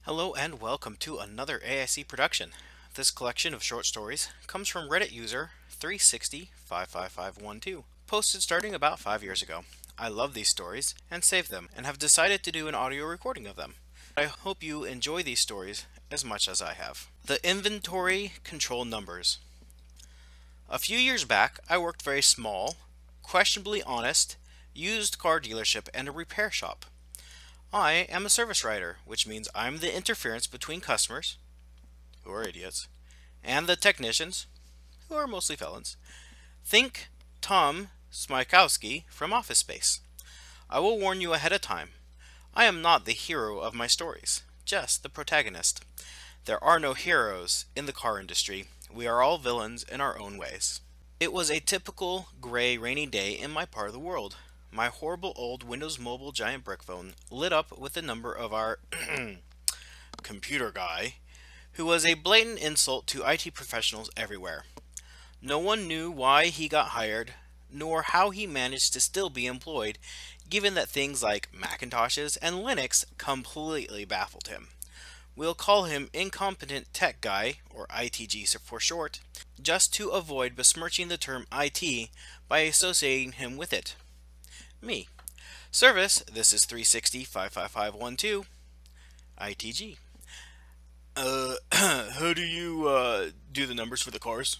Hello and welcome to another AIC production. This collection of short stories comes from Reddit user 360-55512, posted starting about 5 years ago. I love these stories and saved them and have decided to do an audio recording of them. I hope you enjoy these stories as much as I have. The inventory control numbers. A few years back, I worked for a small, questionably honest, used car dealership and a repair shop. I am a service writer, which means I'm the interference between customers, who are idiots, and the technicians, who are mostly felons. Think Tom Smykowski from Office Space. I will warn you ahead of time. I am not the hero of my stories, just the protagonist. There are no heroes in the car industry. We are all villains in our own ways. It was a typical gray, rainy day in my part of the world. My horrible old Windows Mobile giant brick phone lit up with the number of our computer guy, who was a blatant insult to IT professionals everywhere. No one knew why he got hired, nor how he managed to still be employed, given that things like Macintoshes and Linux completely baffled him. We'll call him Incompetent Tech Guy, or ITG for short, just to avoid besmirching the term IT by associating him with it. Me. Service, this is 360-55512, ITG. How do you, do the numbers for the cars?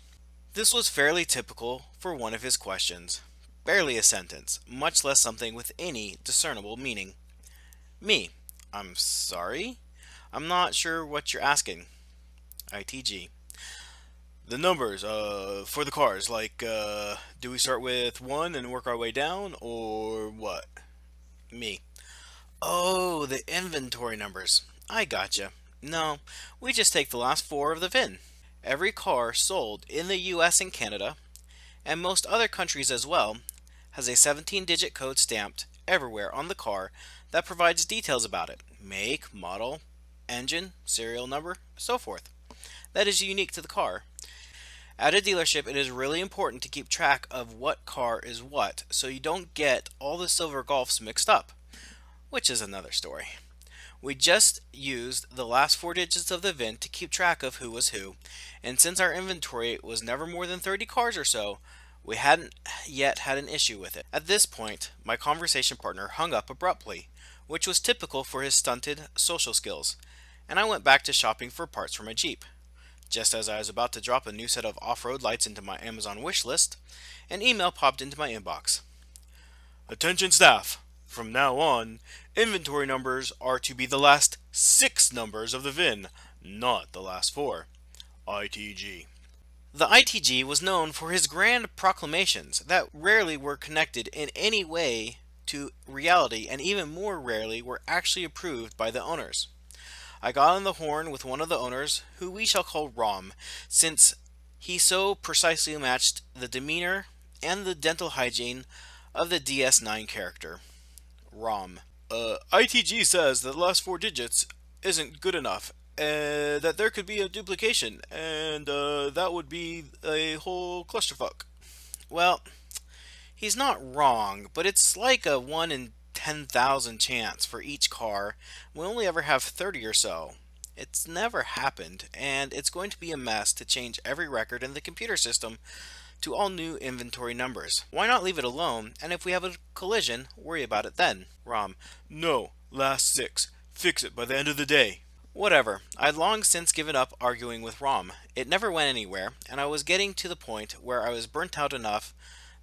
This was fairly typical for one of his questions. Barely a sentence, much less something with any discernible meaning. Me. I'm sorry? I'm not sure what you're asking. ITG. The numbers, for the cars, like, do we start with 1 and work our way down, or what? Me. Oh, the inventory numbers. I gotcha. No, we just take the last 4 of the VIN. Every car sold in the US and Canada, and most other countries as well, has a 17-digit code stamped everywhere on the car that provides details about it. Make, model, engine, serial number, so forth. That is unique to the car. At a dealership, it is really important to keep track of what car is what, so you don't get all the silver Golfs mixed up, which is another story. We just used the last 4 digits of the VIN to keep track of who was who, and since our inventory was never more than 30 cars or so, we hadn't yet had an issue with it. At this point, my conversation partner hung up abruptly, which was typical for his stunted social skills, and I went back to shopping for parts for my Jeep. Just as I was about to drop a new set of off-road lights into my Amazon wish list, an email popped into my inbox. Attention staff! From now on, inventory numbers are to be the last 6 numbers of the VIN, not the last 4. ITG. The ITG was known for his grand proclamations that rarely were connected in any way to reality and even more rarely were actually approved by the owners. I got on the horn with one of the owners, who we shall call Rom, since he so precisely matched the demeanor and the dental hygiene of the DS9 character. Rom. ITG says that the last 4 digits isn't good enough, that there could be a duplication, and that would be a whole clusterfuck. Well, he's not wrong, but it's like a 1 in 10,000 chance for each car. We only ever have 30 or so. It's never happened, and it's going to be a mess to change every record in the computer system to all new inventory numbers. Why not leave it alone, and if we have a collision, worry about it then? Rom. No, last 6. Fix it by the end of the day. Whatever. I'd long since given up arguing with Rom. It never went anywhere, and I was getting to the point where I was burnt out enough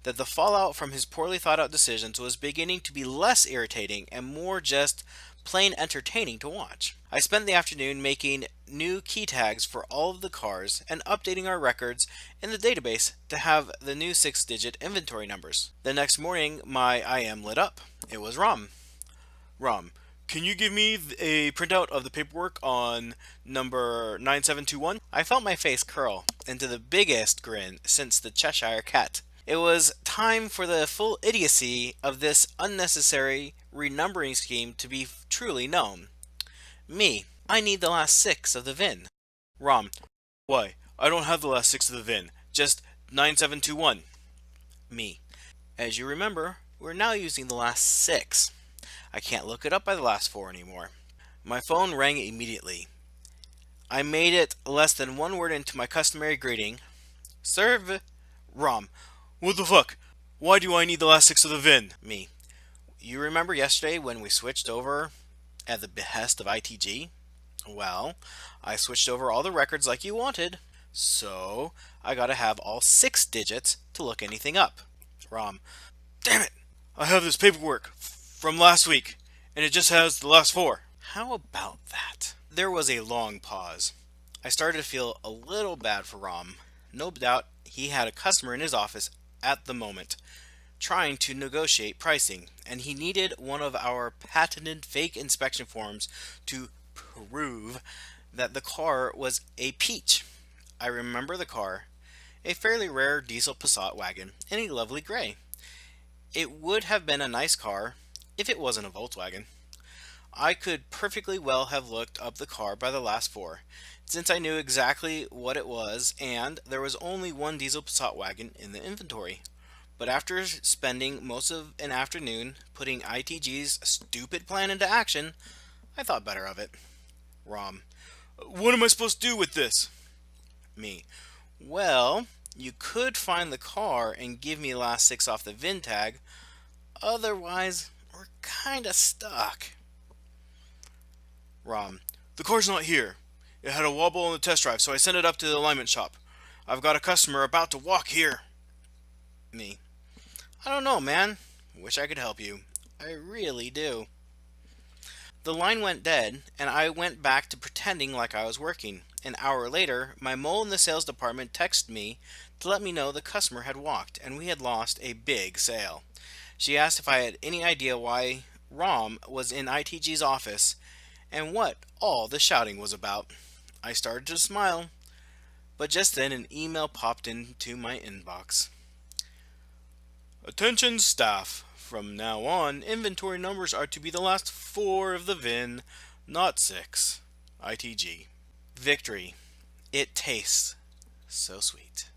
that the fallout from his poorly thought out decisions was beginning to be less irritating and more just plain entertaining to watch. I spent the afternoon making new key tags for all of the cars and updating our records in the database to have the new 6-digit inventory numbers. The next morning, my IM lit up. It was Rom. Rom, can you give me a printout of the paperwork on number 9721? I felt my face curl into the biggest grin since the Cheshire Cat. It was time for the full idiocy of this unnecessary renumbering scheme to be truly known. Me. I need the last 6 of the VIN. Rom. Why? I don't have the last 6 of the VIN. Just 9721. Me. As you remember, we're now using the last 6. I can't look it up by the last 4 anymore. My phone rang immediately. I made it less than one word into my customary greeting. Serve. Rom. What the fuck? Why do I need the last six of the VIN? Me. You remember yesterday when we switched over at the behest of ITG? Well, I switched over all the records like you wanted, so I gotta have all six digits to look anything up. Rom. Damn it! I have this paperwork from last week, and it just has the last four. How about that? There was a long pause. I started to feel a little bad for Rom. No doubt he had a customer in his office at the moment, trying to negotiate pricing, and he needed one of our patented fake inspection forms to prove that the car was a peach. I remember the car, a fairly rare diesel Passat wagon in a lovely gray. It would have been a nice car if it wasn't a Volkswagen. I could perfectly well have looked up the car by the last four, since I knew exactly what it was, and there was only one diesel Passat wagon in the inventory. But after spending most of an afternoon putting ITG's stupid plan into action, I thought better of it. Rom. What am I supposed to do with this? Me. Well, you could find the car and give me the last six off the VIN tag. Otherwise, we're kinda stuck. Rom. The car's not here. It had a wobble on the test drive, so I sent it up to the alignment shop. I've got a customer about to walk here. Me. I don't know, man. Wish I could help you. I really do. The line went dead, and I went back to pretending like I was working. An hour later, my mole in the sales department texted me to let me know the customer had walked, and we had lost a big sale. She asked if I had any idea why Rom was in ITG's office and what all the shouting was about. I started to smile, but just then an email popped into my inbox. Attention staff. From now on, inventory numbers are to be the last four of the VIN, not six. ITG. Victory. It tastes so sweet.